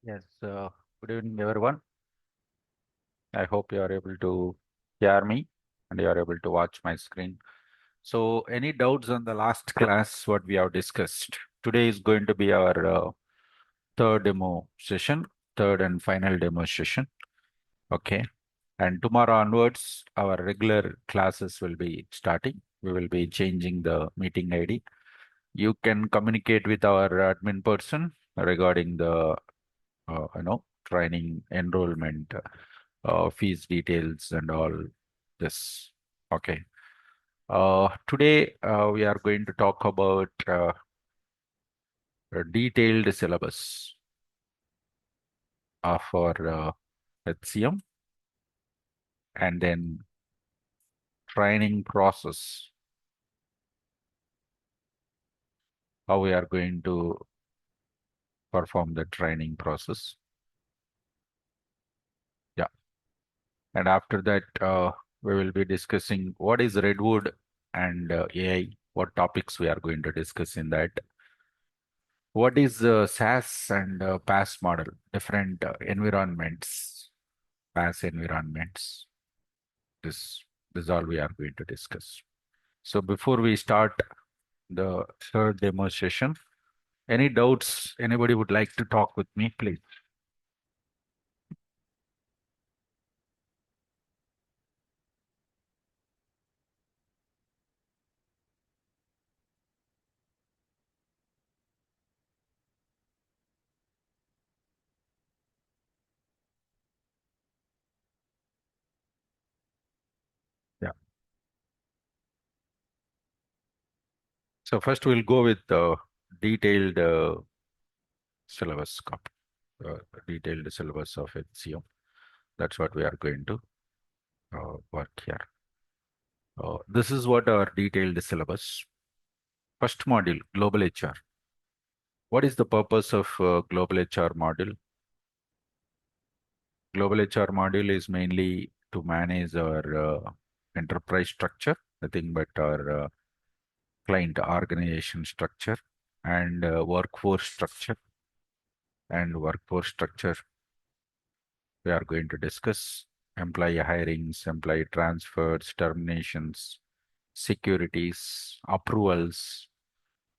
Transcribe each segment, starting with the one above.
Yes, good evening, everyone. I hope you are able to hear me and you are able to watch my screen. So, any doubts on the last class, what we have discussed? Today is going to be our third demo session, third and final demo session. Okay. And tomorrow onwards, our regular classes will be starting. We will be changing the meeting ID. You can communicate with our admin person regarding the training enrollment, fees details and all this. Okay. Today we are going to talk about a detailed syllabus for HCM and then training process, how we are going to perform the training process. Yeah. And after that, we will be discussing what is Redwood and AI, what topics we are going to discuss in that. What is SaaS and PaaS model? Different environments, PaaS environments. This, this is all we are going to discuss. So before we start the third demo session, any doubts anybody would like to talk with me, please? Yeah. So first we'll go with the detailed syllabus, uh, detailed syllabus of HCM. That's what we are going to work here. This is what our detailed syllabus. First module, global HR. What is the purpose of global HR module? Global HR module is mainly to manage our enterprise structure, nothing but our client organization structure and workforce structure. And workforce structure, we are going to discuss employee hirings, employee transfers, terminations, securities, approvals,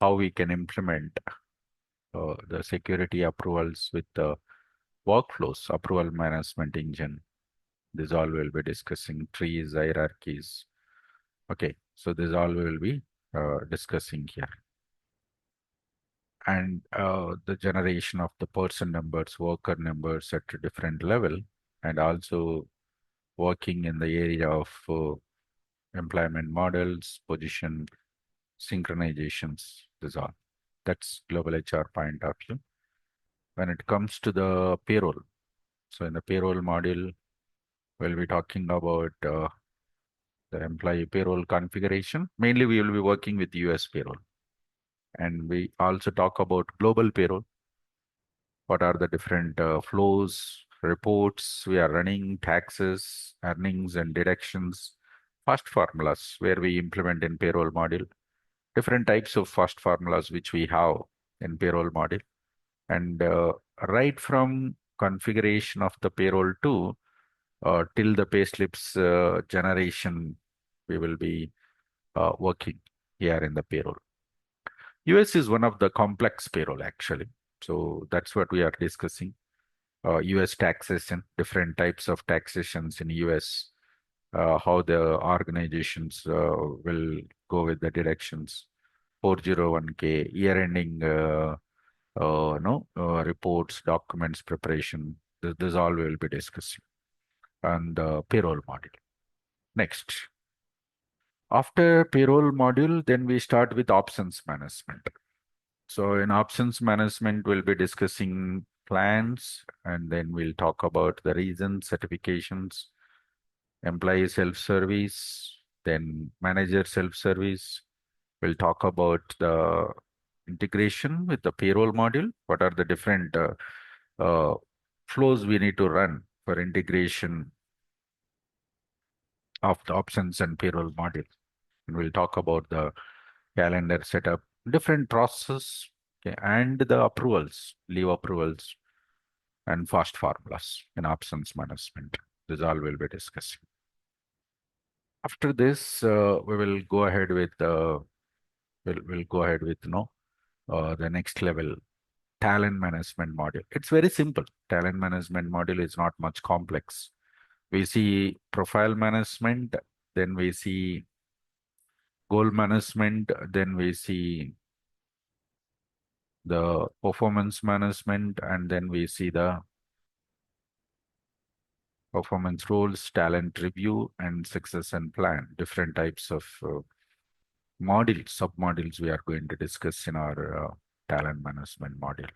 how we can implement the security approvals with the workflows, approval management engine. This all we'll be discussing, trees, hierarchies. Okay, so this all we will be discussing here. And the generation of the person numbers, worker numbers at a different level, and also working in the area of employment models, position, synchronizations, this all. That's global HR point of view. When it comes to the payroll, so in the payroll module, we'll be talking about the employee payroll configuration. Mainly, we will be working with US payroll. And we also talk about global payroll. What are the different flows, reports we are running, taxes, earnings and deductions, fast formulas where we implement in payroll module, different types of fast formulas which we have in payroll module. And right from configuration of the payroll to till the payslips generation, we will be working here in the payroll. US is one of the complex payroll actually. So that's what we are discussing. US taxation, different types of taxations in US, how the organizations will go with the deductions, 401k, year-ending no reports, documents preparation. This all we will be discussing and the payroll module. Next, after payroll module, then we start with options management. So in options management, we'll be discussing plans, and then we'll talk about the reasons, certifications, employee self-service, then manager self-service. We'll talk about the integration with the payroll module. What are the different uh, flows we need to run for integration of the options and payroll module? And we'll talk about the calendar setup, different process, okay, and the approvals, leave approvals, and fast formulas in options management. This all we'll be discussing. After this, we will go ahead with we'll go ahead with the next level talent management module. It's very simple. Talent management module is not much complex. We see profile management, then we see goal management, then we see the performance management, and then we see the performance roles, talent review, and success and plan. Different types of modules, sub-modules we are going to discuss in our talent management module.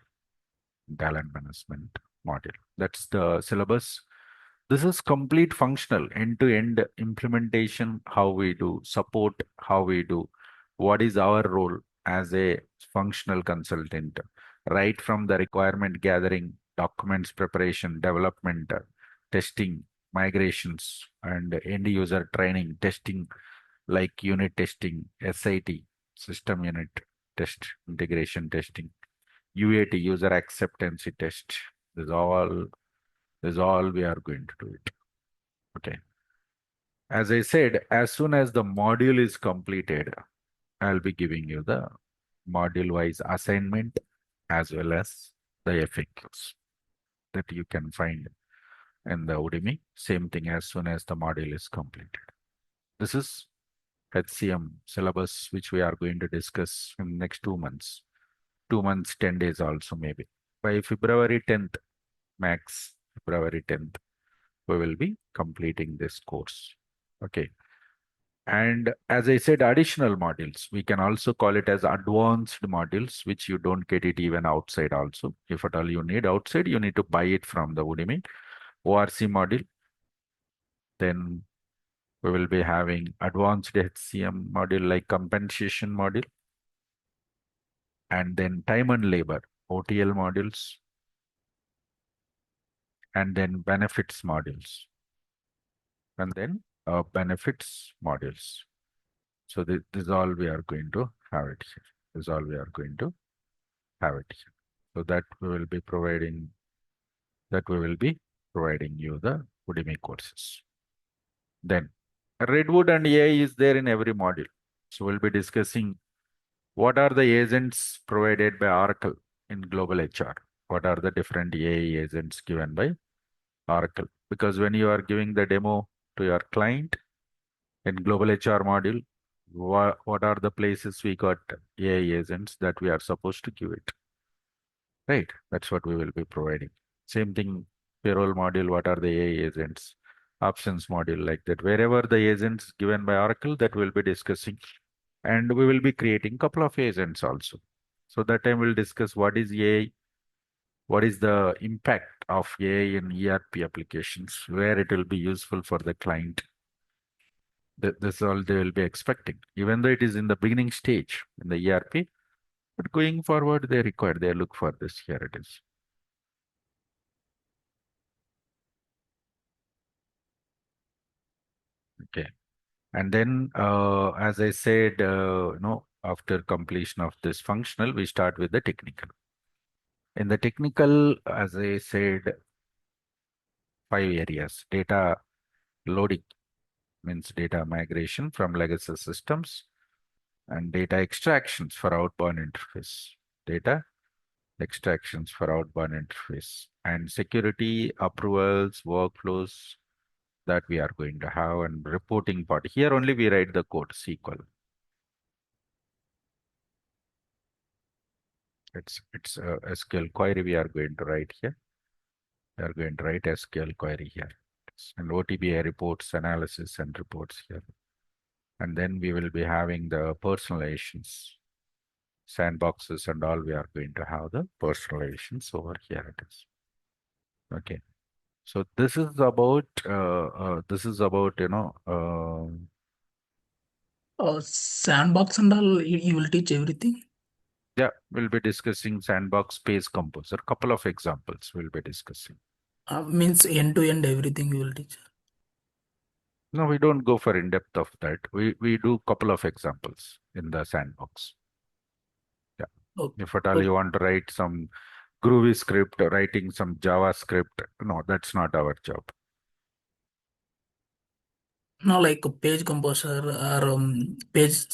Talent management module. That's the syllabus. This is complete functional, end-to-end implementation, how we do support, how we do, what is our role as a functional consultant, right from the requirement gathering, documents preparation, development, testing, migrations, and end user training, testing like unit testing, SIT, system unit test, integration testing, UAT, user acceptance test. This is all we are going to do it. Okay. As I said, as soon as the module is completed, I'll be giving you the module-wise assignment as well as the FAQs that you can find in the Udemy. Same thing as soon as the module is completed. This is HCM syllabus, which we are going to discuss in the next 2 months. 2 months, 10 days also maybe. By February 10th, max February 10th, we will be completing this course. Okay. And as I said, additional modules, we can also call it as advanced modules, which you don't get it even outside also. If at all you need outside, you need to buy it from the Udemy ORC module. Then we will be having advanced HCM module like compensation module. And then time and labor, OTL modules. And then benefits modules. And then benefits modules. So this is all we are going to have it here. This is all we are going to have it here. So that we will be providing you the Udemy courses. Then Redwood and AI is there in every module. So we'll be discussing what are the agents provided by Oracle in global HR. What are the different AI agents given by Oracle? Because when you are giving the demo to your client in global HR module, what are the places we got AI agents that we are supposed to give it? Right, that's what we will be providing. Same thing, payroll module, what are the AI agents? Options module like that. Wherever the agents given by Oracle, that we'll be discussing. And we will be creating a couple of agents also. So that time we'll discuss what is AI, what is the impact of AI in ERP applications, where it will be useful for the client. That's all they will be expecting, even though it is in the beginning stage in the ERP, but going forward, they look for this. Here it is. Okay. And then, as I said, after completion of this functional, we start with the technical. In the technical, as I said, 5 areas. Data loading means data migration from legacy systems, and data extractions for outbound interface. Data extractions for outbound interface, and security approvals, workflows that we are going to have, and reporting part. Here only we write the code SQL. It's a SQL query we are going to write here. We are going to write SQL query here. And OTBI reports, analysis and reports here. And then we will be having the personalizations, sandboxes and all. We are going to have the personalizations over here. It is. Okay. So this is about Sandbox and all, you will teach everything? yeah, we'll be discussing sandbox space composer. Couple of examples we'll be discussing. Means end to end everything you will teach. No, we don't go for in-depth of that. We do couple of examples in the sandbox. Yeah. Okay. If at all you want to write some Groovy script, writing some JavaScript. No, that's not our job. No, like a page composer or page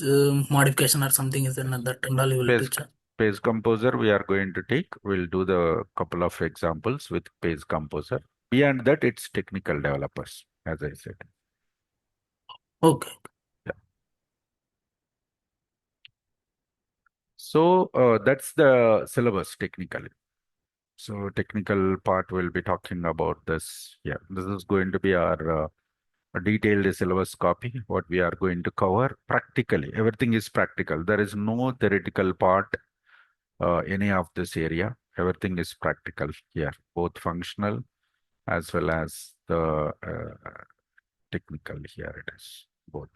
modification or something is there, not that and all you will Page, teach. Page Composer we are going to take. We'll do the couple of examples with Page Composer. Beyond that, it's technical developers, as I said. Okay. Yeah. So that's the syllabus technically. So technical part we'll be talking about this. Yeah, this is going to be our detailed syllabus copy. What we are going to cover practically. Everything is practical. There is no theoretical part any of this area. Everything is practical here, both functional as well as the technical. Here it is, both.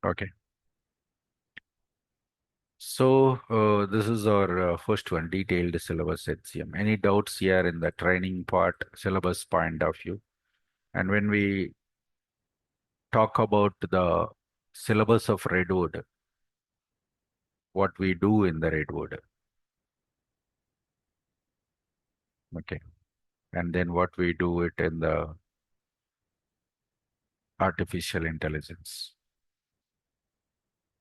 Okay. So this is our first one, detailed syllabus HCM. Any doubts here in the training part, syllabus point of view? And when we talk about the syllabus of Redwood, what we do in the Redwood, okay, and then what we do it in the artificial intelligence.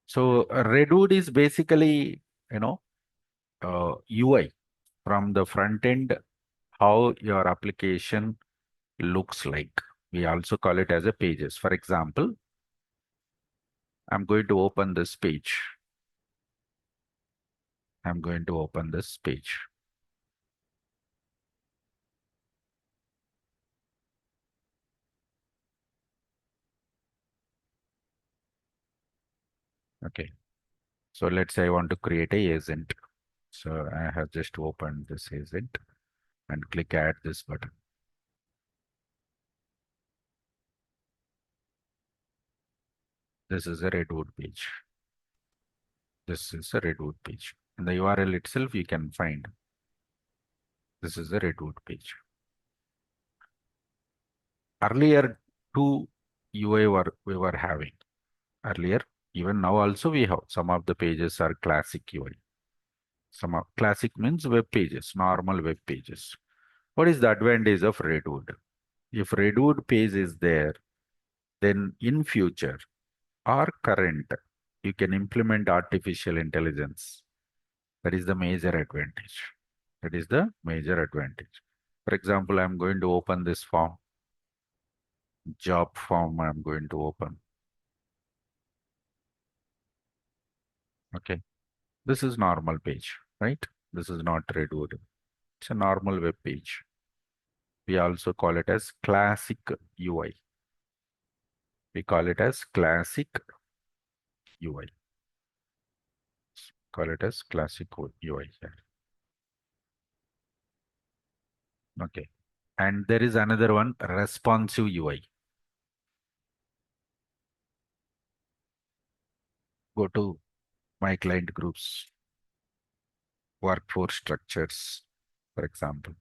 So Redwood is basically, you know, UI from the front end, how your application looks like. We also call it as a pages. For example, I'm going to open this page. I'm going to open this page. Okay. So let's say I want to create a agent. So I have just opened this agent and click add this button. This is a Redwood page. This is a Redwood page. In the URL itself, you can find this is a Redwood page. Earlier, two UI we were having. Earlier, even now also we have some of the pages are classic UI. Some of classic means web pages, normal web pages. What is the advantage of Redwood? If Redwood page is there, then in future or current, you can implement artificial intelligence. That is the major advantage. That is the major advantage. For example, I'm going to open this form, job form I'm going to open. Okay. This is normal page, right? This is not Redwood. It's a normal web page. We also call it as classic UI. We call it as classic UI. Call it as classic UI here. Okay. And there is another one, responsive UI. Go to my client groups, workforce structures, for example.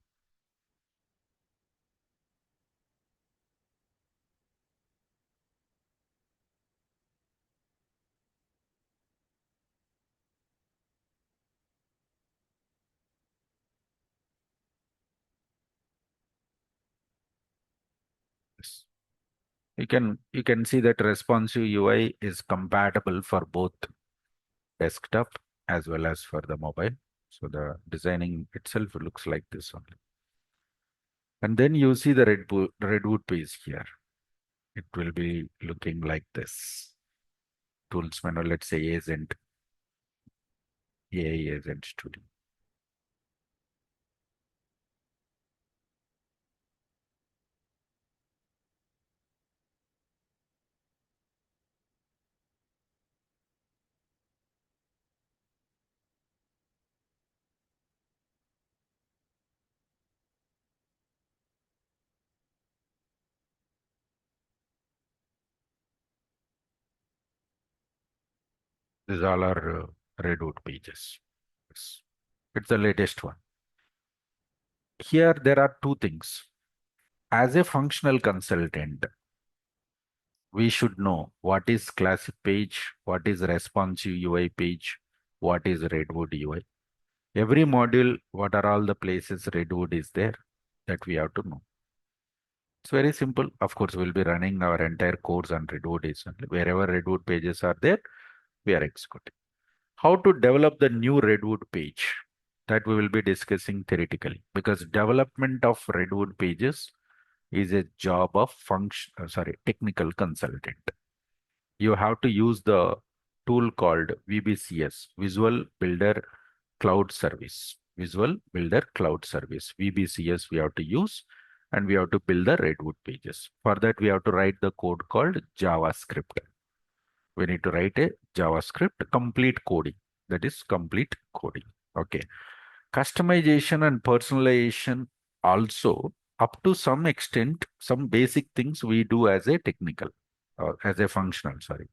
Yes. You can see that responsive UI is compatible for both desktop as well as for the mobile. So the designing itself looks like this only. And then you see the Redwood page here. It will be looking like this. Tools menu, let's say agent, AI agent studio. These all are Redwood pages. Yes. It's the latest one. Here there are two things. As a functional consultant, we should know what is classic page, what is responsive UI page, what is Redwood UI. Every module, what are all the places Redwood is there that we have to know. It's very simple. Of course, we'll be running our entire course on Redwood is only. Wherever Redwood pages are there, we are executing. How to develop the new Redwood page, that we will be discussing theoretically, because development of Redwood pages is a job of technical consultant. You have to use the tool called VBCS, Visual Builder Cloud Service. Visual Builder Cloud Service, VBCS we have to use, and we have to build the Redwood pages. For that, we have to write the code called JavaScript. We need to write a JavaScript complete coding. That is complete coding. Okay. Customization and personalization also, up to some extent, some basic things we do as a technical, or as a functional, sorry.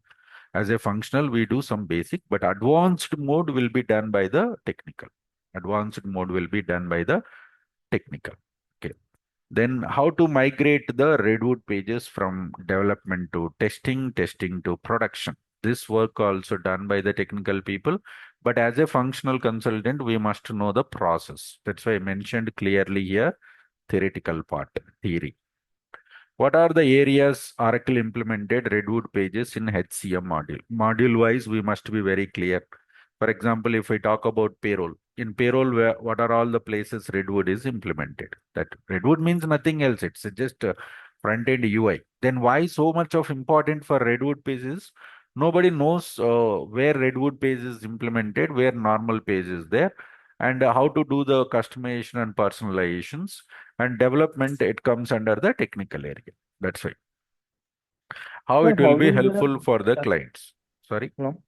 As a functional, we do some basic, but advanced mode will be done by the technical. Advanced mode will be done by the technical. Okay. Then how to migrate the Redwood pages from development to testing, testing to production. This work also done by the technical people, but as a functional consultant, we must know the process. That's why I mentioned clearly here, theoretical part, theory. What are the areas Oracle implemented Redwood pages in HCM module? Module wise, we must be very clear. For example, if we talk about payroll, in payroll, what are all the places Redwood is implemented? That Redwood means nothing else. It's just a front-end UI. Then why so much of important for Redwood pages? Nobody knows where Redwood page is implemented, where normal page is there, and how to do the customization and personalizations, and development, it comes under the technical area. That's why. How Sir, it how will be will do helpful for the the clients. Sorry. hello?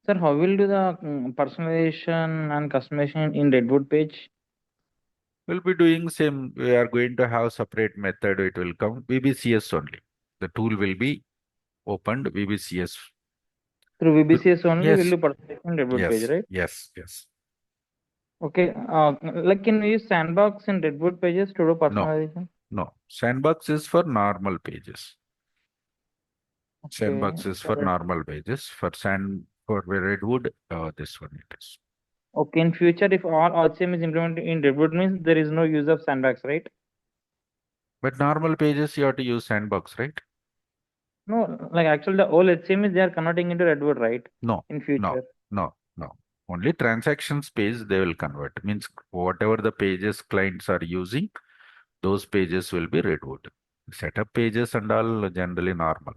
Sir, how will do the personalization and customization in Redwood page We'll be doing same. We are going to have separate method. It will come VBCS only. The tool will be opened VBCS. through VBCS only? Will Yes, do personalization in Redwood page, yes, right? yes, yes. Okay. Like can we use sandbox in Redwood pages to do No, personalization? no. Sandbox is for normal pages. Okay. Sandbox is So for that normal pages. For Redwood, this one it is. okay. In future, if all RCM is implemented in Redwood, means there is no use of sandbox, right? But normal pages you have to use sandbox, right? No, like actually the whole HCM is they are converting into Redwood, right? No, In no, future. no, no. Only transactions page they will convert. Means whatever the pages clients are using, those pages will be Redwood. Setup pages and all generally normal.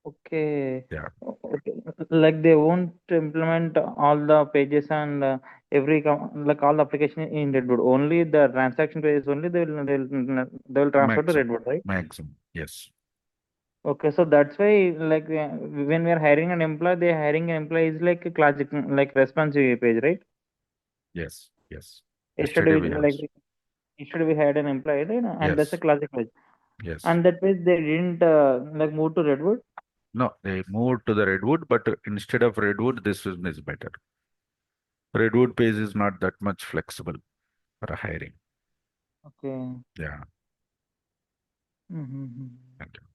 Okay. Yeah, Okay. Like they won't implement all the pages and like all the application in Redwood. Only the transaction pages only they will transfer to maximum, Redwood, right? maximum. Yes, Okay, so that's why like when we are hiring an employee, they hiring an employee is like a classic like responsive page, right? yes, yes. Yesterday Yesterday we we have. like yesterday we had an employee, right? And that's a Yes, classic page. yes. And that page they didn't like move to Redwood. No, they moved to the Redwood, but instead of Redwood, this one is better. Redwood page is not that much flexible for hiring. Okay. Yeah. Mm-hmm. Thank you.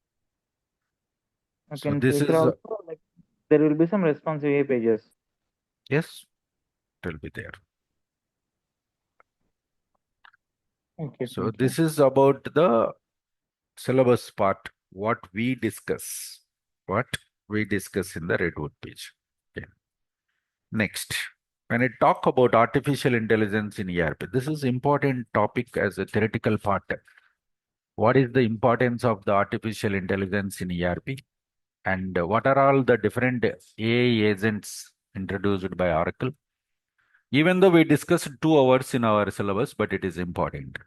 Okay, So in this future is, also like there will be some responsive pages. yes, it will be there. Okay, So thank you. this is about the syllabus part, what we discuss, what we discuss in the Redwood page. Okay. Next, when I talk about artificial intelligence in ERP, this is important topic as a theoretical part. What is the importance of the artificial intelligence in ERP? And what are all the different AI agents introduced by Oracle? Even though we discussed 2 hours in our syllabus, but it is important.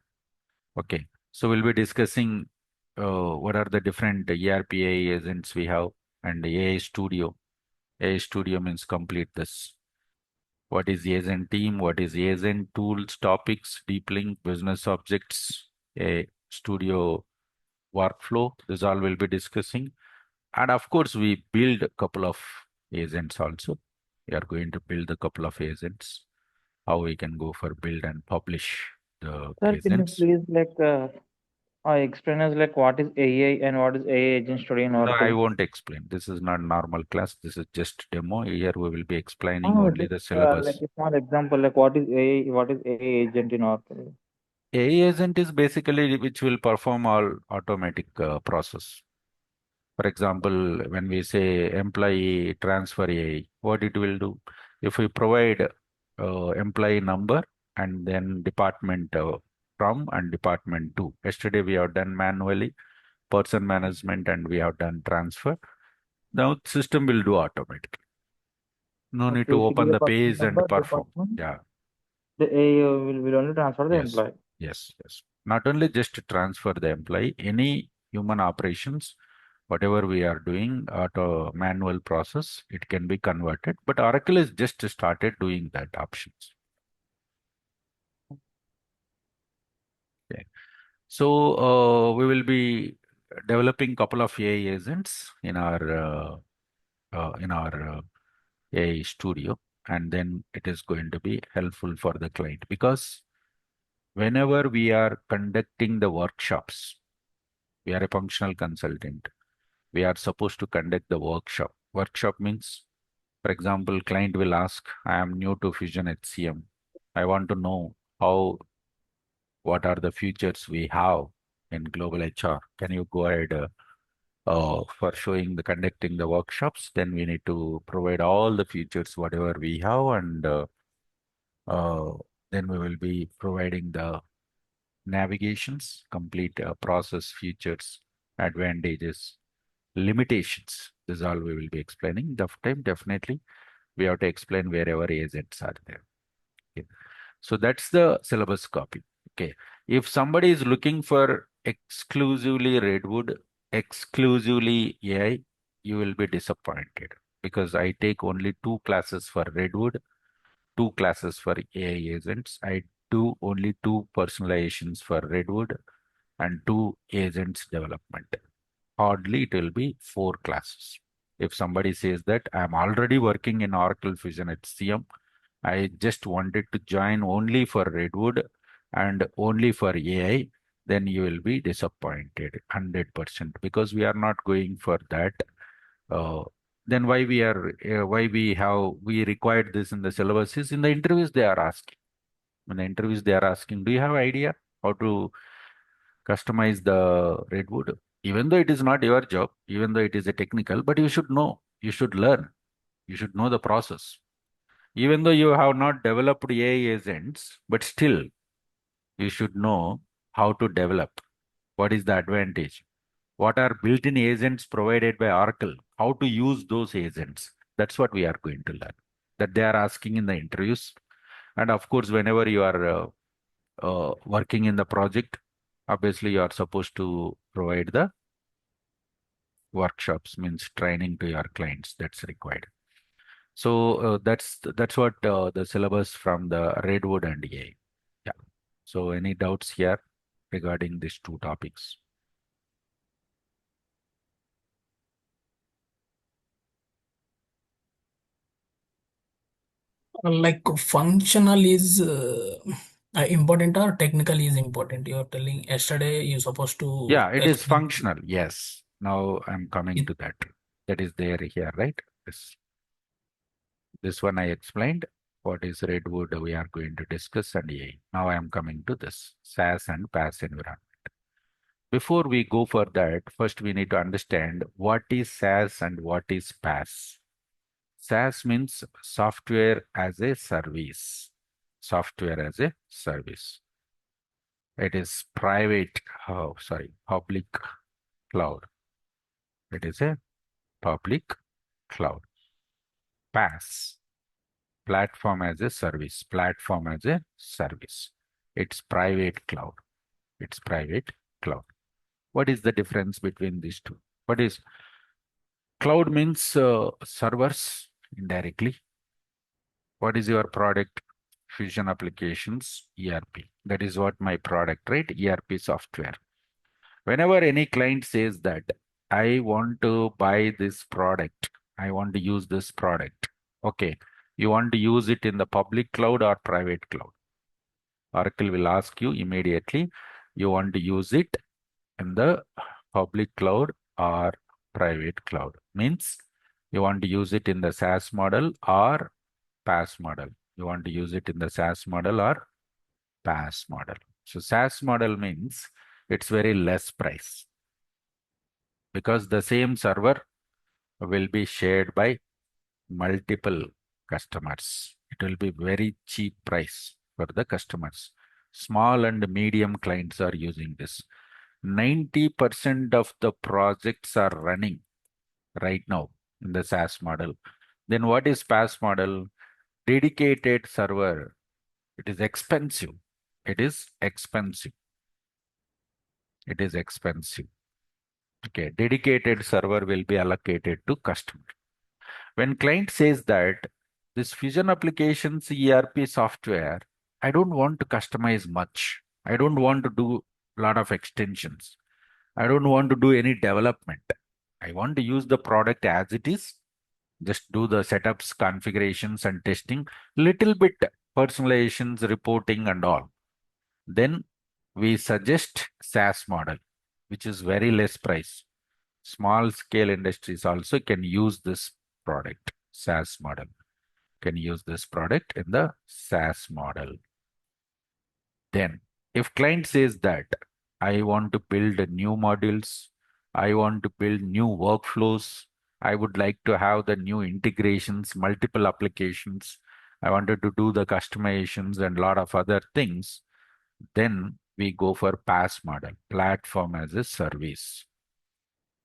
Okay. So we'll be discussing what are the different ERP AI agents we have, and AI Studio. AI Studio means complete this. What is agent team? What is agent tools, topics, deep link, business objects, a studio workflow? This all will be discussing. And of course, we build a couple of agents also. We are going to build a couple of agents. How we can go for build and publish the Sir, can you agents. please like Explain us like what is AI and what is AI agent study in No, I Oracle. won't explain. This is not normal class. This is just demo. Here we will be explaining only Just the like syllabus. a small example, like what is AI, what is AI agent in Oracle? AI agent is basically which will perform all automatic process. For example, when we say employee transfer AI, what it will do? If we provide employee number and then department from and department to. Yesterday we have done manually person management and we have done transfer. Now system will do automatically. No need Okay, to if you give open a the person page and number, perform. department, Yeah. the AI will only transfer the Yes. employee. Yes. Yes. Not only just to transfer the employee, any human operations, whatever we are doing, auto manual process, it can be converted. But Oracle is just started doing that options. Okay. So we will be developing couple of AI agents in our AI studio, and then it is going to be helpful for the client because whenever we are conducting the workshops, we are a functional consultant. We are supposed to conduct the workshop. Workshop means, for example, client will ask, I am new to Fusion HCM. I want to know what are the features we have in global HR. Can you go ahead for showing the conducting the workshops? Then we need to provide all the features, whatever we have, and uh, then we will be providing the navigations, complete process features, advantages, limitations. This is all we will be explaining. The time definitely we have to explain wherever agents are there. Okay. So that's the syllabus copy. Okay. If somebody is looking for exclusively Redwood, exclusively AI, you will be disappointed because I take only 2 classes for Redwood, 2 classes for AI agents. I do only 2 personalizations for Redwood and 2 agents development. Hardly it will be 4 classes. If somebody says that I'm already working in Oracle Fusion HCM, I just wanted to join only for Redwood and only for AI, then you will be disappointed 100% because we are not going for that. Uh, then why we required this in the syllabus is in the interviews they are asking. In the interviews they are asking, do you have idea how to customize the Redwood? Even though it is not your job, even though it is a technical, but you should know, you should learn, you should know the process. Even though you have not developed AI agents, but still you should know how to develop. What is the advantage? What are built-in agents provided by Oracle? How to use those agents? That's what we are going to learn. That they are asking in the interviews. And of course, whenever you are working in the project, obviously you are supposed to provide the workshops, means training to your clients. That's required. So that's what the syllabus from the Redwood and AI. Yeah. So any doubts here regarding these 2 topics? Like functional is important or technical is important? You're telling yesterday you're supposed to Yeah, it is explain. functional. Yes. Now I'm coming It, to that. That is there here, right? This one I explained. What is Redwood? We are going to discuss and AI. Now I am coming to this SaaS and PaaS environment. Before we go for that, first we need to understand what is SaaS and what is PaaS. SaaS means software as a service. Software as a service. It is public cloud. It is a public cloud. PaaS, platform as a service. Platform as a service. It's private cloud. It's private cloud. What is the difference between these two? What is cloud means servers indirectly. What is your product? Fusion applications, ERP. That is what my product, right? ERP software. Whenever any client says that I want to buy this product, I want to use this product. Okay. You want to use it in the public cloud or private cloud? Oracle will ask you immediately, you want to use it in the public cloud or private cloud. Means you want to use it in the SaaS model or PaaS model. You want to use it in the SaaS model or PaaS model. So SaaS model means it's very less price because the same server will be shared by multiple customers. It will be very cheap price for the customers. Small and medium clients are using this. 90% of the projects are running right now in the SaaS model. Then what is PaaS model? Dedicated server. It is expensive. It is expensive. It is expensive. Okay, dedicated server will be allocated to customer. When client says that this Fusion Applications ERP software, I don't want to customize much. I don't want to do a lot of extensions. I don't want to do any development. I want to use the product as it is. Just do the setups, configurations, and testing. Little bit personalizations, reporting, and all. Then we suggest SaaS model, which is very less price. Small scale industries also can use this product, SaaS model. Can use this product in the SaaS model. Then, if client says that I want to build new modules, I want to build new workflows, I would like to have the new integrations, multiple applications, I wanted to do the customizations and a lot of other things, then we go for PaaS model, platform as a service.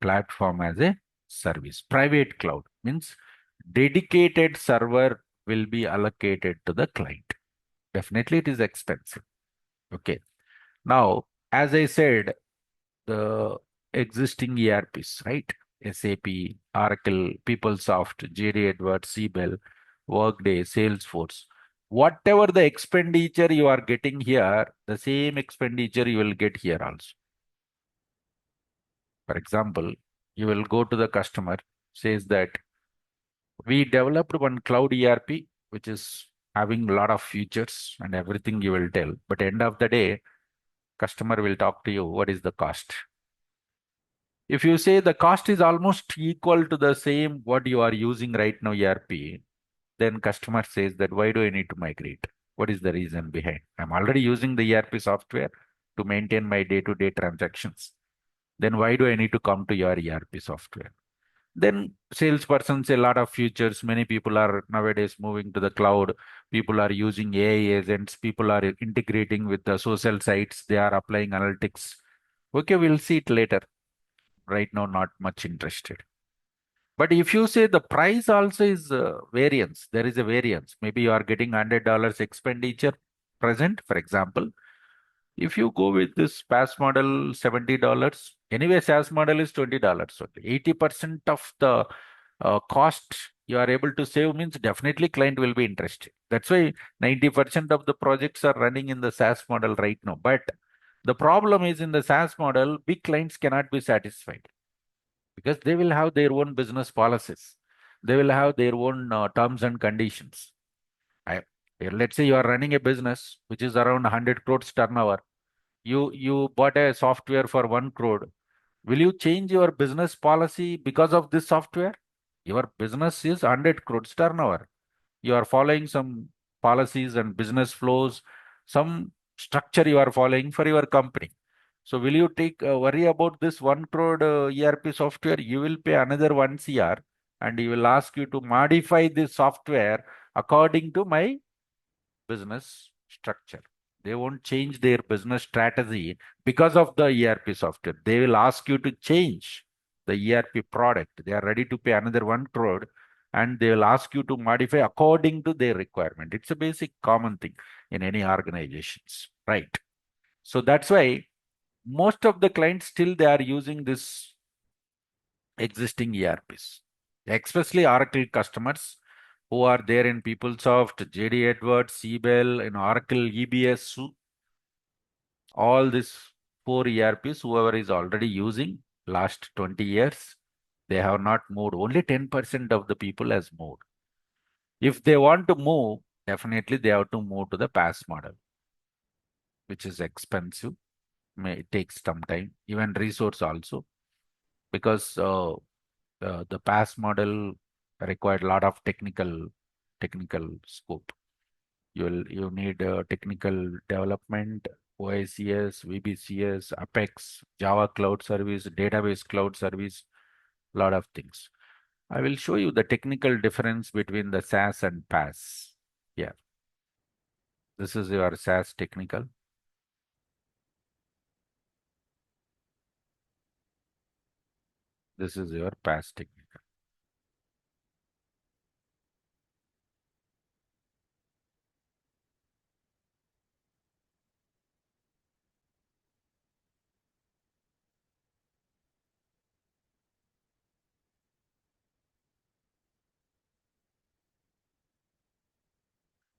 Platform as a service. Private cloud means dedicated server will be allocated to the client. Definitely it is expensive. Okay. Now, as I said, the existing ERPs, right? SAP, Oracle, PeopleSoft, JD Edwards, Siebel, Workday, Salesforce. Whatever the expenditure you are getting here, the same expenditure you will get here also. For example, you will go to the customer, says that we developed one cloud ERP, which is having a lot of features and everything you will tell. But end of the day, customer will talk to you, what is the cost? If you say the cost is almost equal to the same what you are using right now ERP, then customer says that why do I need to migrate? What is the reason behind? I'm already using the ERP software to maintain my day-to-day transactions. Then why do I need to come to your ERP software? Then salespersons, a lot of features. Many people are nowadays moving to the cloud. People are using AI agents. People are integrating with the social sites. They are applying analytics. Okay, we'll see it later. Right now, not much interested. But if you say the price also is variance, there is a variance. Maybe you are getting $100 expenditure present, for example. If you go with this PaaS model, $70. Anyway, SaaS model is $20 only. 80% of the cost you are able to save means definitely client will be interested. That's why 90% of the projects are running in the SaaS model right now. But the problem is in the SaaS model, big clients cannot be satisfied because they will have their own business policies. They will have their own terms and conditions. Let's say you are running a business which is around 100 crores turnover. You bought a software for 1 crore. Will you change your business policy because of this software? Your business is 100 crores turnover. You are following some policies and business flows, some structure you are following for your company. So will you take worry about this 1 crore ERP software? You will pay another 1 CR and he will ask you to modify this software according to my business structure. They won't change their business strategy because of the ERP software. They will ask you to change the ERP product. They are ready to pay another 1 crore and they will ask you to modify according to their requirement. It's a basic common thing in any organizations, right? So that's why most of the clients still they are using this existing ERPs, especially Oracle customers who are there in PeopleSoft, JD Edwards, Siebel, in Oracle, EBS, all these 4 ERPs, whoever is already using last 20 years, they have not moved. Only 10% of the people has moved. If they want to move, definitely they have to move to the PaaS model, which is expensive. it takes some time, even resource also, because the PaaS model required a lot of technical scope. You need technical development, OICS, VBCS, Apex, Java Cloud Service, Database Cloud Service, lot of things. I will show you the technical difference between the SaaS and PaaS. Yeah, this is your SaaS technical. This is your PaaS technical.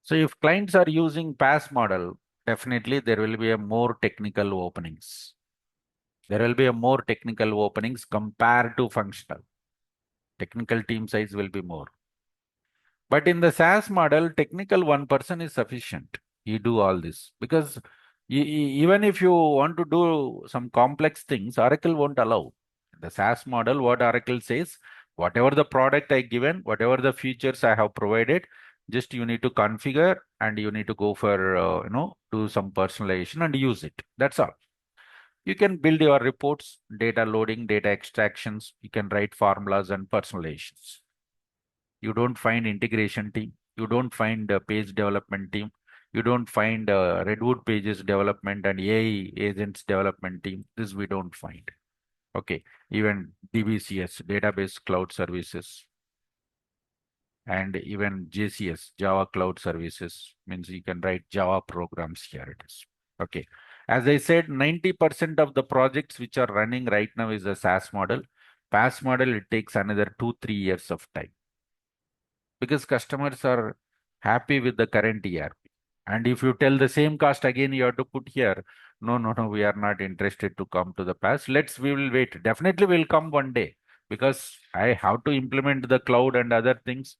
So if clients are using PaaS model, definitely there will be a more technical openings. There will be a more technical openings compared to functional. Technical team size will be more. But in the SaaS model, technical one person is sufficient. You do all this because even if you want to do some complex things, Oracle won't allow. The SaaS model, what Oracle says, whatever the product I given, whatever the features I have provided, just you need to configure and you need to go for do some personalization and use it. That's all. You can build your reports, data loading, data extractions. You can write formulas and personalizations. You don't find integration team. You don't find page development team. You don't find Redwood pages development and AI agents development team. This we don't find. Okay. Even DBCS, database cloud services, and even JCS, Java cloud services, means you can write Java programs here it is. Okay. As I said, 90% of the projects which are running right now is a SaaS model. PaaS model, it takes another 2-3 years of time, because customers are happy with the current ERP. And if you tell the same cost again, you have to put here, no, no, no, we are not interested to come to the past. We will wait. Definitely will come one day, because I have to implement the cloud and other things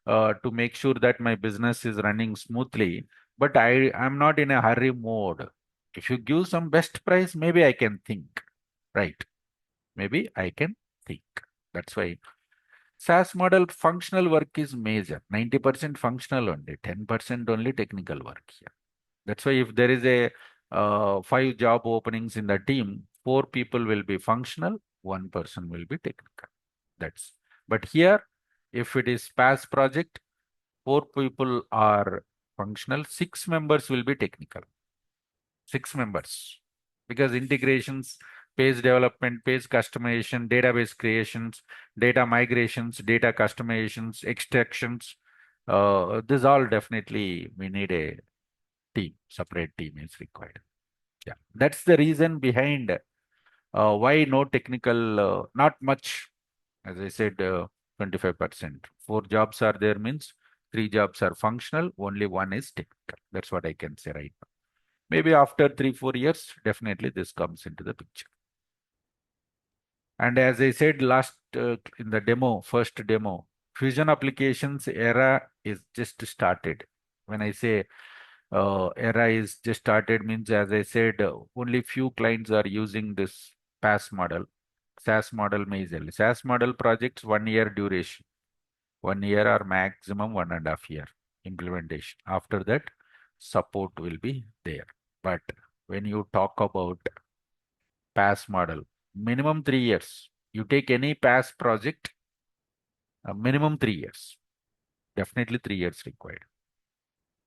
to make sure that my business is running smoothly. But I'm not in a hurry mode. If you give some best price, maybe I can think, right? Maybe I can think. That's why SaaS model functional work is major. 90% functional only, 10% only technical work here. That's why if there is a 5 job openings in the team, 4 people will be functional, 1 person will be technical. But here, if it is PaaS project, 4 people are functional, 6 members will be technical. 6 members. Because integrations, page development, page customization, database creations, data migrations, data customizations, extractions, this all definitely we need a team, separate team is required. Yeah, that's the reason behind why no technical, not much, as I said, 25%. 4 jobs are there means 3 jobs are functional, only one is technical. That's what I can say right now. Maybe after 3-4 years, definitely this comes into the picture. And as I said last in the first demo, fusion applications era is just started. When I say era is just started means, as I said, only few clients are using this PaaS model. SaaS model majorly. SaaS model projects 1 year duration, 1 year or maximum 1.5 year implementation. After that, support will be there. But when you talk about PaaS model, minimum 3 years. You take any PaaS project, minimum 3 years. Definitely 3 years required.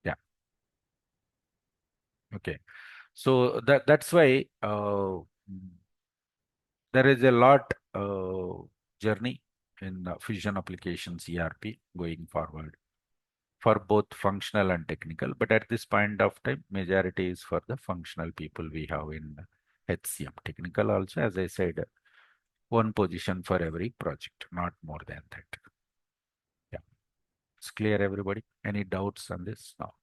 Yeah. Okay. So that's why there is a lot journey in fusion applications ERP going forward for both functional and technical. But at this point of time, majority is for the functional people we have in HCM. Technical also, as I said, one position for every project, not more than that. Yeah. It's clear, everybody? Any doubts on this? No.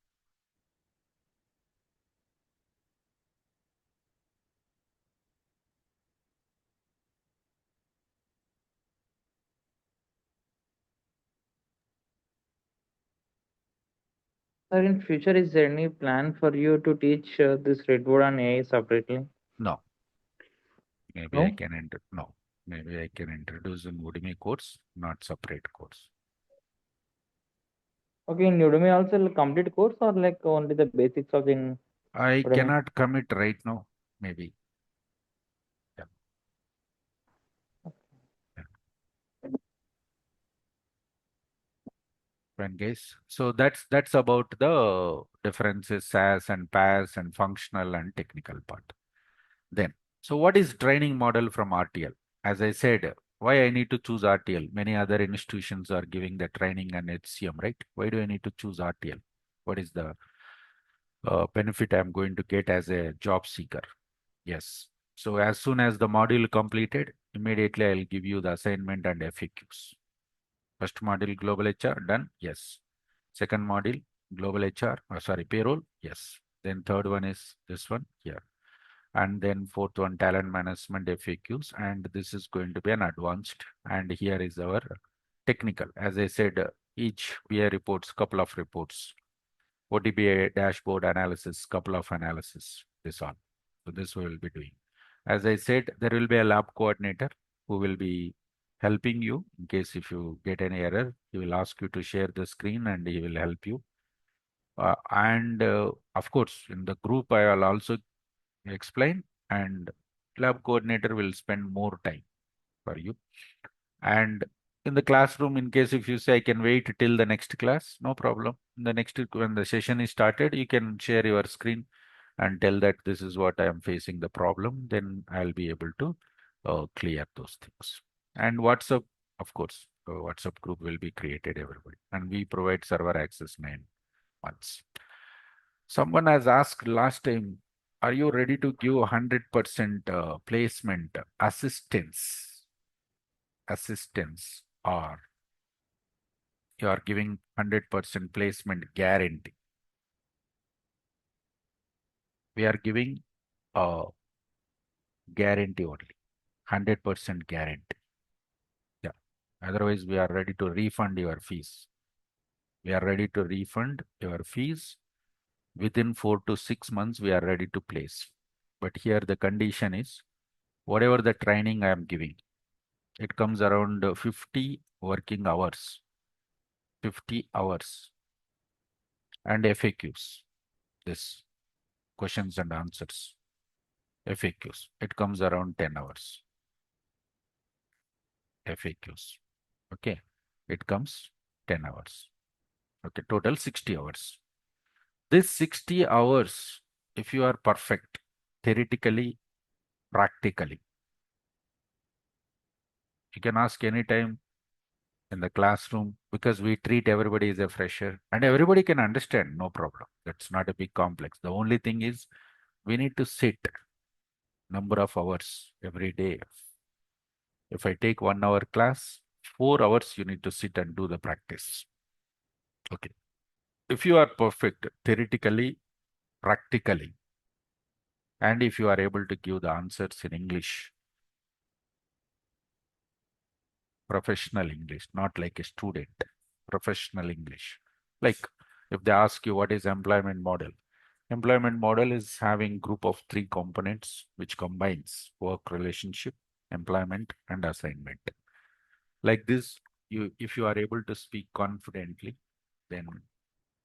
Sir, in future, is there any plan for you to teach this Redwood and AI separately? No. Maybe I can enter. No. Maybe I can introduce in Udemy course, not separate course. Okay, in Udemy also complete course or like only the basics of in I Udemy? cannot commit right now. Maybe. Yeah. Fine, guys. So that's about the differences SaaS and PaaS and functional and technical part. Then, so what is training model from RTL? As I said, why I need to choose RTL? Many other institutions are giving the training and HCM, right? Why do I need to choose RTL? What is the benefit I'm going to get as a job seeker? Yes. So as soon as the module completed, immediately I'll give you the assignment and FAQs. First module, global HR, done? Yes. Second module, global HR, payroll, yes. Then third one is this one here. And then fourth one, talent management FAQs. And this is going to be an advanced. And here is our technical. As I said, each BI reports, couple of reports. OTBA dashboard analysis, couple of analysis, this all. So this we will be doing. As I said, there will be a lab coordinator who will be helping you in case if you get any error. He will ask you to share the screen and he will help you. Of course, in the group, I will also explain and lab coordinator will spend more time for you. And in the classroom, in case if you say I can wait till the next class, no problem. In the next, when the session is started, you can share your screen and tell that this is what I am facing the problem. Then I'll be able to clear those things. And WhatsApp, of course, WhatsApp group will be created everybody. And we provide server access 9 months. Someone has asked last time, are you ready to give 100% placement assistance, or you are giving 100% placement guarantee? We are giving a guarantee only, 100% guarantee. Yeah. Otherwise, we are ready to refund your fees. We are ready to refund your fees within 4 to 6 months. We are ready to place. But here the condition is whatever the training I am giving, it comes around 50 working hours, 50 hours, and FAQs, this questions and answers, FAQs. It comes around 10 hours, FAQs. Okay, it comes 10 hours. Okay, total 60 hours. This 60 hours, if you are perfect, theoretically, practically, you can ask anytime in the classroom because we treat everybody as a fresher and everybody can understand, no problem. That's not a big complex. The only thing is we need to sit number of hours every day. If I take 1 hour class, 4 hours you need to sit and do the practice. Okay. If you are perfect theoretically, practically, and if you are able to give the answers in English, professional English, not like a student, professional English. Like if they ask you what is employment model is having group of 3 components which combines work relationship, employment, and assignment. Like this, if you are able to speak confidently, then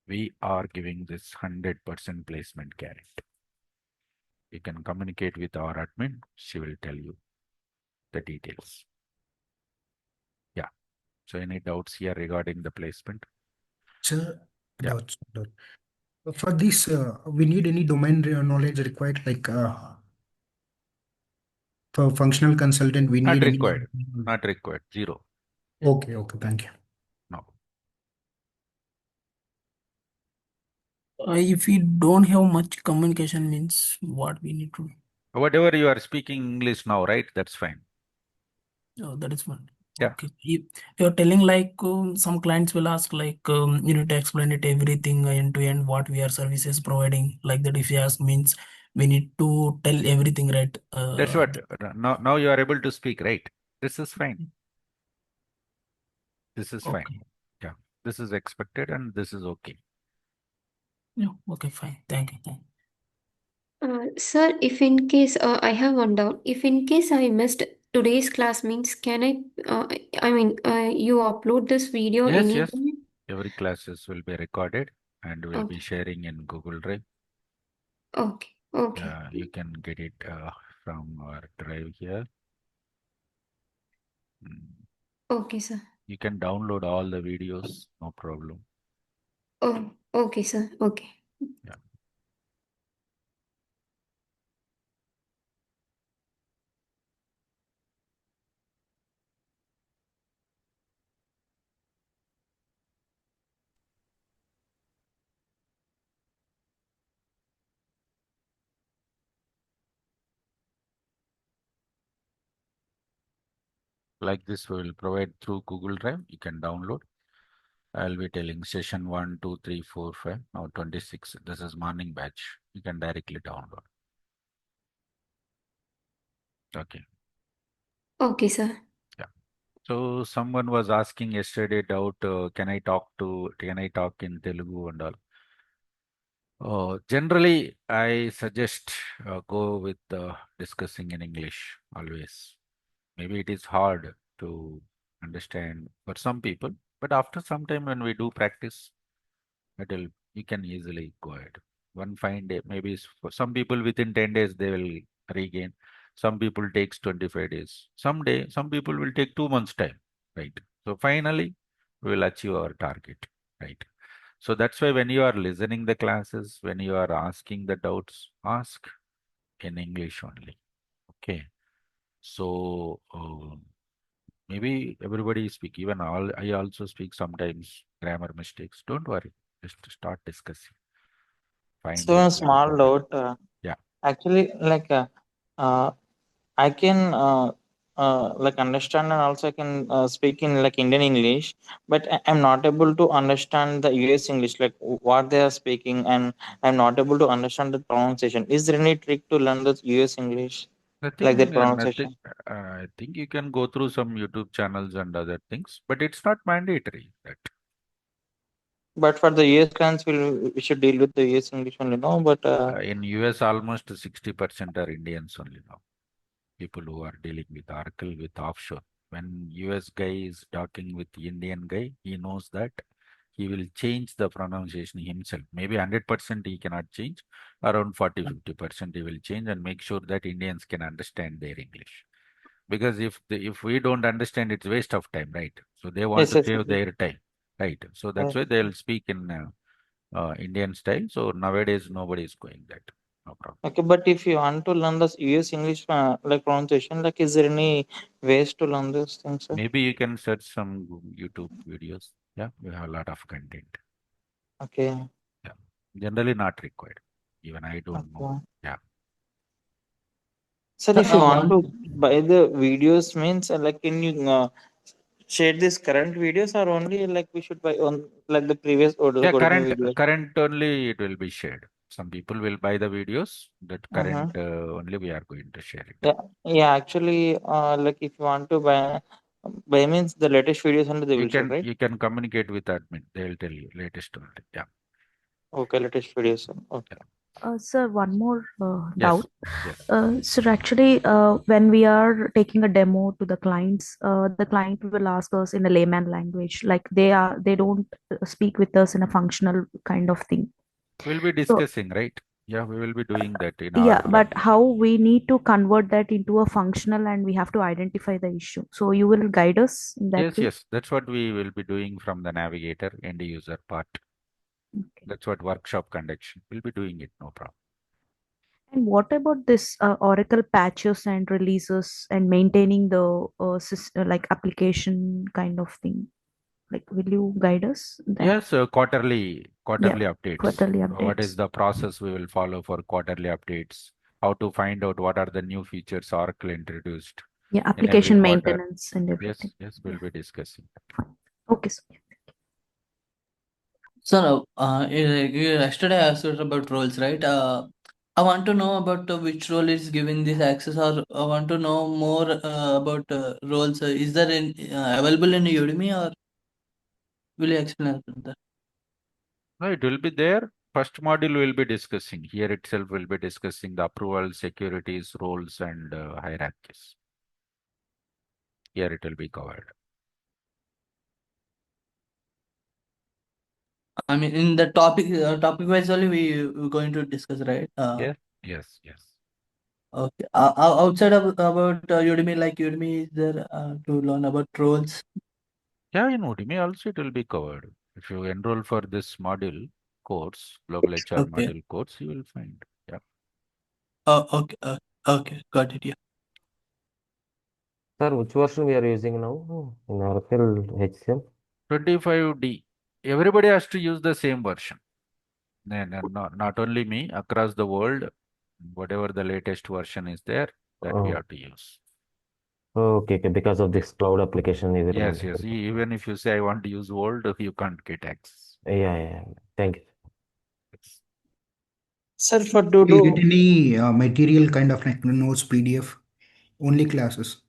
we are giving this 100% placement guarantee. You can communicate with our admin. She will tell you the details. Yeah. So any doubts here regarding the placement? Sir, Yeah. doubts. For this, we need any domain knowledge required, like for functional consultant, we Not need required. any. Not required. Zero. Okay, thank you. No. If we don't have much communication, means what we need to do? Whatever you are speaking English now, right? That's fine. Oh, that is one. Yeah. Okay. You're telling like some clients will ask like you need to explain it everything end to end what we are services providing. Like that, if you ask means we need to tell everything, right? That's what. Now you are able to speak, right? This is fine. This is fine. Okay. Yeah. This is expected and this is okay. Yeah. Okay. Fine. Thank you. Sir, if in case I have one doubt, if in case I missed today's class, means can you upload this video Yes, yes. anytime? Every classes will be recorded and will be Okay, sharing in Google Drive. okay, okay, You can get it from our drive here. Mm. okay, sir. You can download all the videos, no problem. Oh, okay, sir. Okay. Yeah. Like this, we will provide through Google Drive. You can download. I'll be telling session 1, 2, 3, 4, 5. Now 26. This is morning batch. You can directly download. Okay. Okay, sir. Yeah. So someone was asking yesterday doubt, can I talk in Telugu and all? Generally, I suggest go with discussing in English always. Maybe it is hard to understand for some people, but after some time when we do practice, it'll you can easily go ahead. One fine day, maybe for some people within 10 days they will regain. Some people takes 25 days. Some people will take 2 months time, right? So finally, we will achieve our target, right? So that's why when you are listening the classes, when you are asking the doubts, ask in English only. Okay. So maybe everybody speak. Even I also speak sometimes grammar mistakes. Don't worry. Just start discussing. Find So it a very small common. doubt. Yeah. Actually, uh, I can understand, and also I can speak in like Indian English, but I'm not able to understand the US English, like what they are speaking, and I'm not able to understand the pronunciation. Is there any trick to learn the US English, like that Nothing. pronunciation? I think you can go through some YouTube channels and other things, but it's not mandatory. That But for the US clients, we should deal with the US English only, no? But in US almost 60% are Indians only now. People who are dealing with Oracle with offshore. When US guy is talking with Indian guy, he knows that he will change the pronunciation himself. Maybe 100% he cannot change. Around 40-50% he will change and make sure that Indians can understand their English. Because if we don't understand, it's waste of time, right? So they want yes, to yes, save yes, their time, right? So that's yes. why they'll speak in Indian style. So nowadays nobody is going that. No problem. Okay, but if you want to learn the US English like pronunciation, like is there any ways to learn those things, sir? Maybe you can search some YouTube videos. Yeah, we have a lot of content. Okay, Yeah, generally not required. Even I don't know. okay. Yeah. Sir, Sir, if you want to one buy the videos, means like can you share this current videos, or only like we should buy on like the previous or the Yeah, original current videos? current only it will be shared. Some people will buy the videos. That Uh-huh. current only we are going to share it. Yeah, yeah. Actually, like if you want to buy means the latest videos only they You will show, can right? you can communicate with admin. They will tell you latest only. Yeah. Okay, latest videos. Okay. Yeah. Sir, one more Yes. doubt. Yes. Sir, actually, when we are taking a demo to the clients, the client will ask us in a layman language, like they don't speak with us in a functional kind of thing. We'll be So discussing, right? Yeah, we will be doing that in yeah, our but language. how we need to convert that into a functional, and we have to identify the issue. So you will guide us in that Yes, way. yes. That's what we will be doing from the navigator end user part. Okay. That's what workshop conduction. We'll be doing it, no problem. And what about this Oracle patches and releases and maintaining the like application kind of thing? Like, will you guide us in that? Yes, Yeah, quarterly updates. quarterly What is updates. the process we will follow for quarterly updates? How to find out what are the new features Oracle introduced Yeah, in every application quarter? maintenance and everything. Yes, we'll Yeah, be discussing. fine. Okay, so sir, yesterday I asked you about roles, right? I want to know about which role is giving this access, or I want to know more about roles. Is there available in Udemy, or will you explain that? No, it will be there. First module will be discussing, here itself will be discussing the approval, securities, roles, and hierarchies. Here it will be covered. I mean, in the topic wise only we're going to discuss, right? Yes. Okay. Outside of about Udemy, like Udemy is there to learn about roles. Yeah, in Udemy also it will be covered. If you enroll for this module course, Global HR Okay. module course, you will find. Yeah. Okay. Okay. Got it. Yeah. Sir, which version we are using now in Oracle HCM? 25D. Everybody has to use the same version. Not only me, across the world, whatever the latest version is there, that we Oh, have to use. okay, because of this cloud application. Yes. Even if you say I want to use old, you can't get access. Yeah. Thank you. Yes. Sir, for to We'll do get any material kind of like notes, PDF, only classes.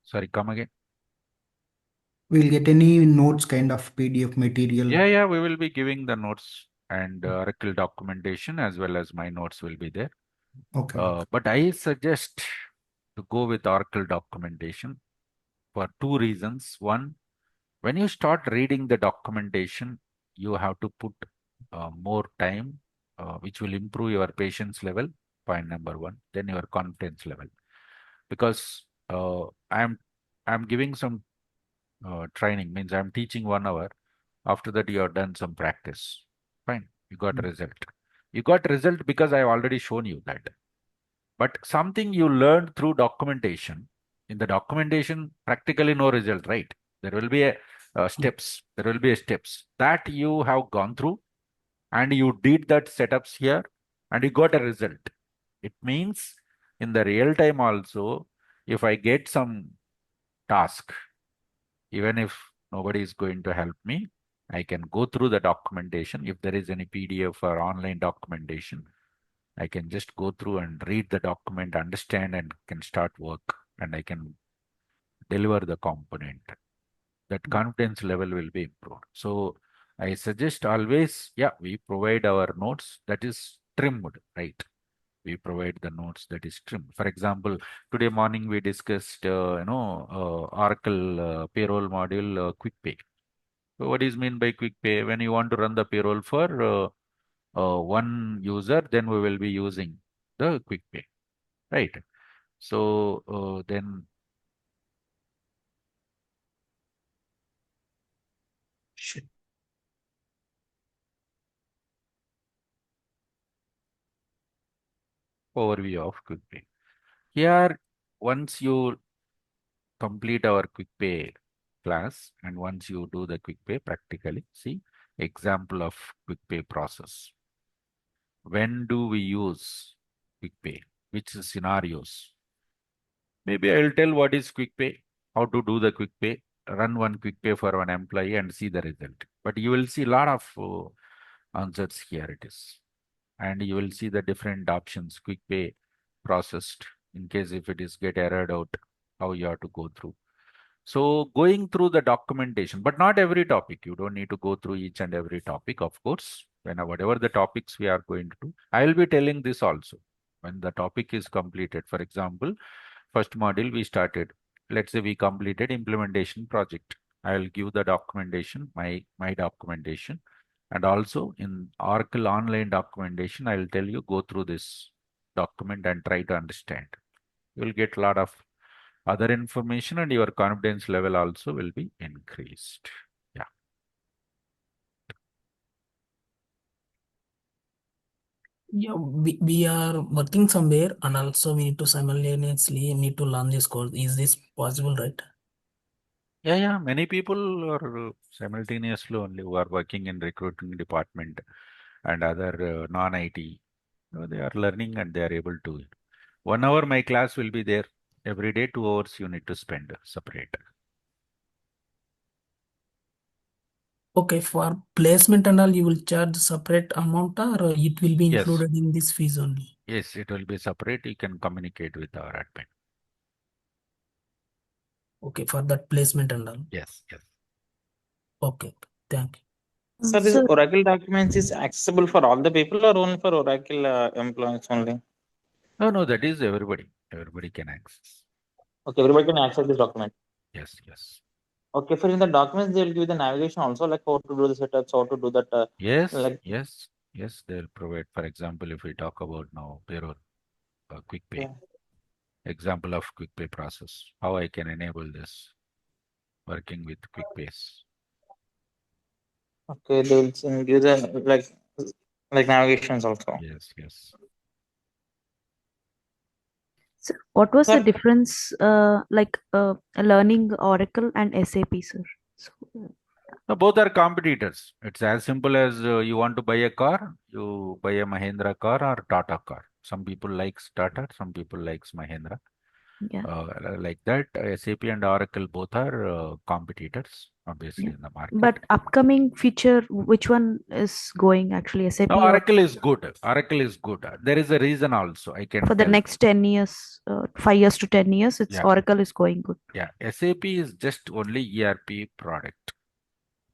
Sorry, come again. We'll get any notes kind of PDF material. Yeah, we will be giving the notes and Oracle documentation as well as my notes will be there. Okay. But I suggest to go with Oracle documentation for two reasons. One, when you start reading the documentation, you have to put more time, which will improve your patience level, point number one, then your confidence level. Because I'm giving some training, means I'm teaching 1 hour. After that, you have done some practice. Fine, you got a result. You got result because I've already shown you that. But something you learned through documentation, in the documentation, practically no result, right? There will be a steps. There will be a steps that you have gone through, and you did that setups here, and you got a result. It means in the real time also, if I get some task, even if nobody is going to help me, I can go through the documentation. If there is any PDF or online documentation, I can just go through and read the document, understand, and can start work, and I can deliver the component. That confidence level will be improved. So I suggest always, we provide our notes that is trimmed, right? We provide the notes that is trimmed. For example, today morning we discussed, Oracle payroll module, quick pay. So what is mean by quick pay? When you want to run the payroll for one user, then we will be using the quick pay, right? So then overview of quick pay. Here, once you complete our quick pay class and once you do the quick pay practically, see example of quick pay process. When do we use quick pay? Which scenarios? Maybe I'll tell what is quick pay, how to do the quick pay, run one quick pay for one employee and see the result. But you will see a lot of answers here it is. And you will see the different options, quick pay processed, in case if it is get errored out, how you have to go through. So going through the documentation, but not every topic. You don't need to go through each and every topic, of course. Whatever the topics we are going to do, I will be telling this also. When the topic is completed, for example, first module we started. Let's say we completed implementation project. I will give the documentation, my documentation. And also in Oracle online documentation, I will tell you go through this document and try to understand. You will get a lot of other information and your confidence level also will be increased. Yeah. Yeah, we are working somewhere and also we need to simultaneously need to learn this course. Is this possible, right? Yeah. Many people are simultaneously only who are working in recruiting department and other non-IT. They are learning and they are able to. 1 hour my class will be there. Every day 2 hours you need to spend separate. Okay, for placement and all, you will charge separate amount or it will be Yes. included in this fees only? Yes, it will be separate. You can communicate with our admin. Okay, for that placement and all. Yes. Okay, thank you. So this So Oracle documents is accessible for all the people or only for Oracle employees only? No, that is everybody. Everybody can access. Okay, everybody can access this document. Yes. Okay, for in the documents they will give the navigation also, like how to do the setups, how to do that. Like Yes. They'll provide. For example, if we talk about now payroll, quick pay, yeah. example of quick pay process, how I can enable this working with quick pays. Okay, they will give the like navigations also. Yes. So what was the Sir, difference, learning Oracle and SAP, sir? So, So both are competitors. It's as simple as you want to buy a car, you buy a Mahindra car or Tata car. Some people likes Tata, some people likes Mahindra. yeah, Like that, SAP and Oracle both are competitors, obviously, yeah. in the market. But upcoming future, which one is going actually, SAP No, or Oracle is good. Oracle is good. There is a reason also. I can for the tell. next 10 years, 5 years to 10 years, it's Yeah. Oracle is going good. Yeah. SAP is just only ERP product.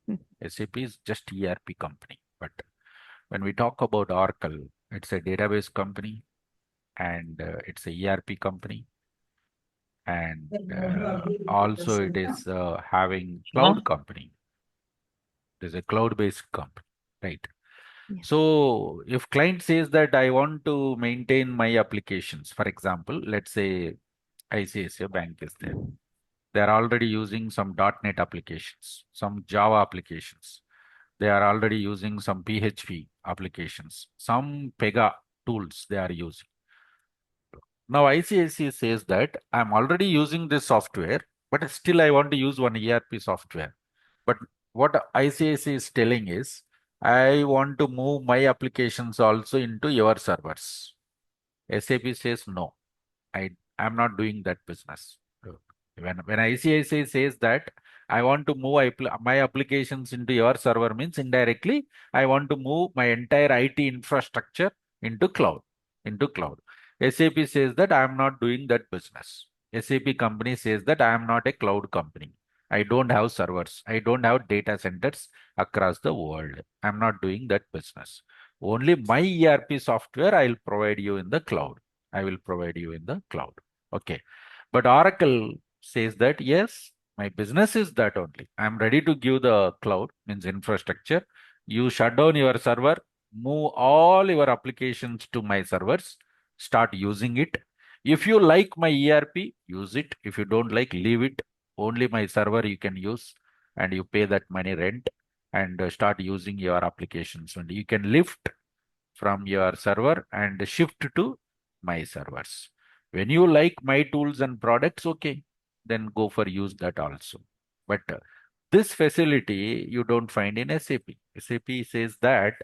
Hmm. SAP is just ERP company. But when we talk about Oracle, it's a database company and it's a ERP company. And also it is having cloud company. There's a cloud-based company, right? Yeah. So if client says that I want to maintain my applications, for example, let's say ICICI Bank is there. They're already using some .NET applications, some Java applications. They are already using some PHP applications, some Pega tools they are using. Now ICICI says that I'm already using this software, but still I want to use one ERP software. But what ICICI is telling is, I want to move my applications also into your servers. SAP says no. I'm not doing that business. When ICICI says that I want to move my applications into your server means indirectly I want to move my entire IT infrastructure into cloud. SAP says that I am not doing that business. SAP company says that I am not a cloud company. I don't have servers. I don't have data centers across the world. I'm not doing that business. Only my ERP software I'll provide you in the cloud. I will provide you in the cloud. Okay. But Oracle says that, yes, my business is that only. I'm ready to give the cloud, means infrastructure. You shut down your server, move all your applications to my servers, start using it. If you like my ERP, use it. If you don't like, leave it. Only my server you can use and you pay that money rent and start using your applications. And you can lift from your server and shift to my servers. When you like my tools and products, okay, then go for use that also. But this facility you don't find in SAP. SAP says that,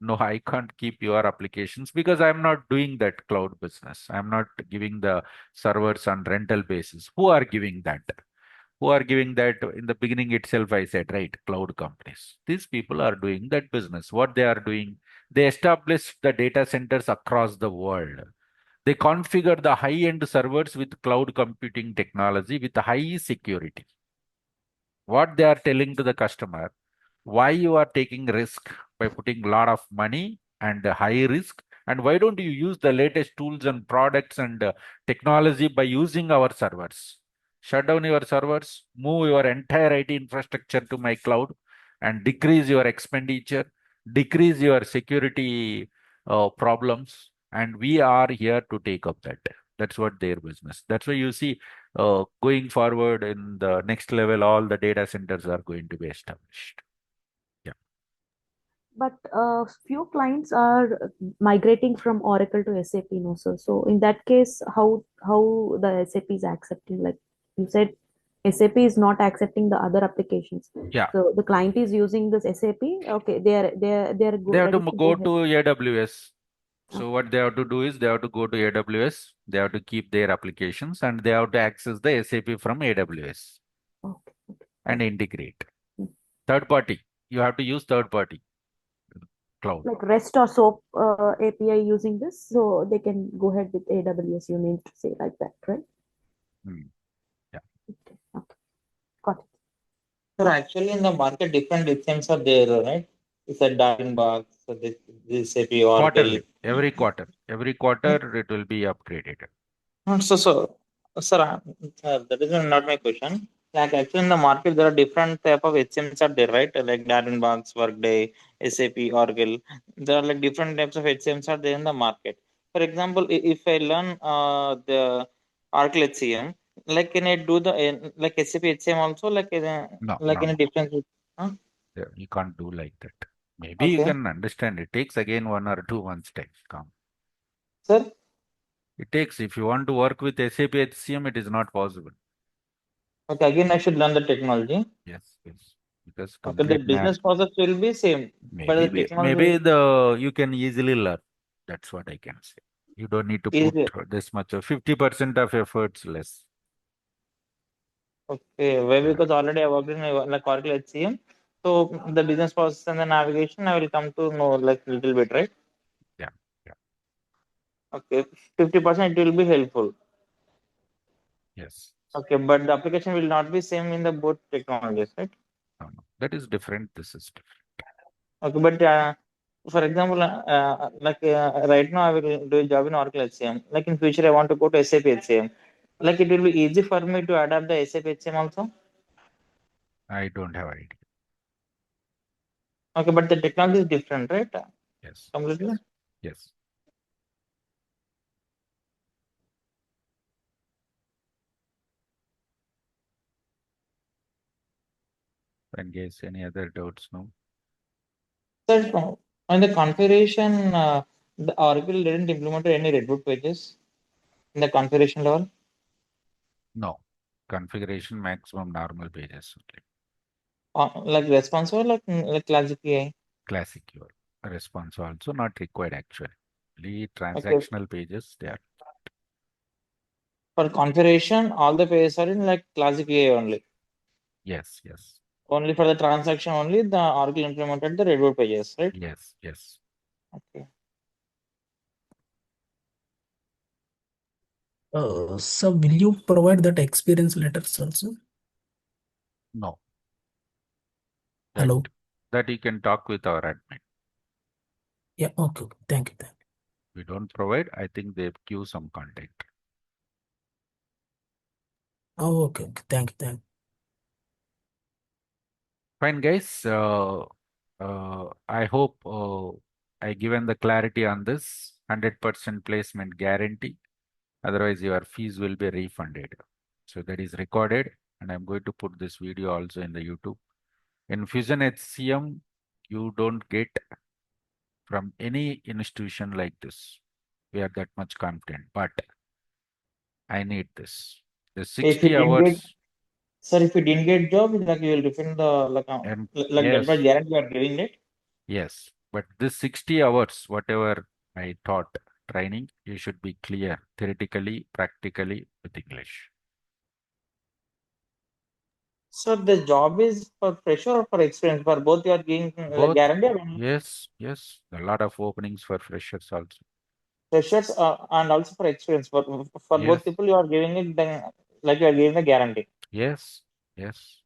no, I can't keep your applications because I'm not doing that cloud business. I'm not giving the servers on rental basis. Who are giving that? Who are giving that? In the beginning itself I said, right, cloud companies. These people are doing that business. What they are doing, they establish the data centers across the world. They configure the high-end servers with cloud computing technology with high security. What they are telling to the customer, why you are taking risk by putting a lot of money and high risk, and why don't you use the latest tools and products and technology by using our servers? Shut down your servers, move your entire IT infrastructure to my cloud, and decrease your expenditure, decrease your security problems, and we are here to take up that. That's what their business. That's why you see going forward in the next level, all the data centers are going to be established. Yeah. But few clients are migrating from Oracle to SAP, no, sir. So in that case, how the SAP is accepting? Like you said, SAP is not accepting the other applications. Yeah. So the client is using this SAP. Okay, they are They have ready to to go ahead. to AWS. So what they have to do is they have to go to AWS. They have to keep their applications and they have to access the SAP from AWS Okay. and integrate. Hmm. Third party. You have to use third party cloud. Like REST or SOAP API using this, so they can go ahead with AWS. You mean to say like that, right? Yeah. Okay. Got it. So actually in the market different HCMs are there, right? It's a Darwin box, so this SAP Oracle. Quarterly, every quarter it will be upgraded. Sir, that is not my question. Like actually in the market, there are different type of HCMs are there, right? Like Darwin box, Workday, SAP, Oracle. There are like different types of HCMs are there in the market. For example, if I learn the Oracle HCM, like can I do the like SAP HCM also, like No, like in a different? Huh? Yeah, you can't do like that. Maybe you Okay, can understand. It takes again 1 or 2 months time. Come. sir. It takes, if you want to work with SAP HCM, it is not possible. Okay, again I should learn the technology. Yes, yes. Because Okay, the complete business process will be same, but the maybe technology you can easily learn. That's what I can say. You don't need to is put this much of 50% of efforts less. okay. Why? Yeah, Because already I worked in like Oracle HCM, so the business process and the navigation I will come to know like little bit, right? yeah, yeah. Okay, 50% it will be helpful. Yes. Okay, but the application will not be same in the both technologies, right? No, no. That is different. This is different. Okay, but for example, like right now I will do a job in Oracle HCM. Like in future I want to go to SAP HCM. Like it will be easy for me to adapt the SAP HCM also. I don't have idea. Okay, but the technology is different, right? Yes. Completely. Yes. And guess any other doubts? No. So on the configuration, the Oracle didn't implement any Redwood pages in the configuration level. No. Configuration maximum normal pages only. Like responsive, like classic AI. Classic your response also not required actually. Only Okay, transactional pages they are. for configuration, all the pages are in like classic AI only. Yes, yes, Only for the transaction only, the Oracle implemented the Redwood pages, right? yes, yes. Okay. So will you provide that experience letters also? No. That Hello. that you can talk with our admin. Yeah. Okay. Thank you. We don't provide. I think they give some content. Oh, okay. Thank you. Fine, guys. I hope I given the clarity on this 100% placement guarantee. Otherwise, your fees will be refunded. So that is recorded, and I'm going to put this video also in the YouTube. In Fusion HCM, you don't get from any institution like this. We are that much confident, but I need this. The If you 60 didn't get, hours, sir, if you didn't get job, like you will refund the and like that much yes, guarantee you are giving it. yes, but this 60 hours, whatever I taught training, you should be clear theoretically, practically with English. So the job is for fresher or for experience? For both you are giving like Both, guarantee or yes, yes, a lot of openings for freshers also. freshers and also for experience. For both Yes, people you are giving it then like you are giving the guarantee. yes, yes.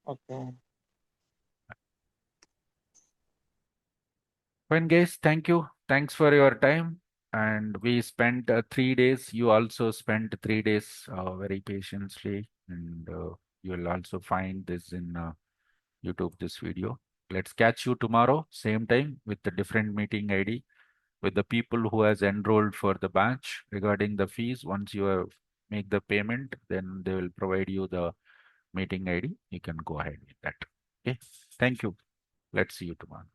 Okay. Fine, guys. Thank you. Thanks for your time. And we spent 3 days. You also spent 3 days very patiently. And you will also find this in YouTube, this video. Let's catch you tomorrow, same time, with the different meeting ID, with the people who has enrolled for the batch regarding the fees. Once you make the payment, then they will provide you the meeting ID. You can go ahead with that. Okay. Thank you. Let's see you tomorrow.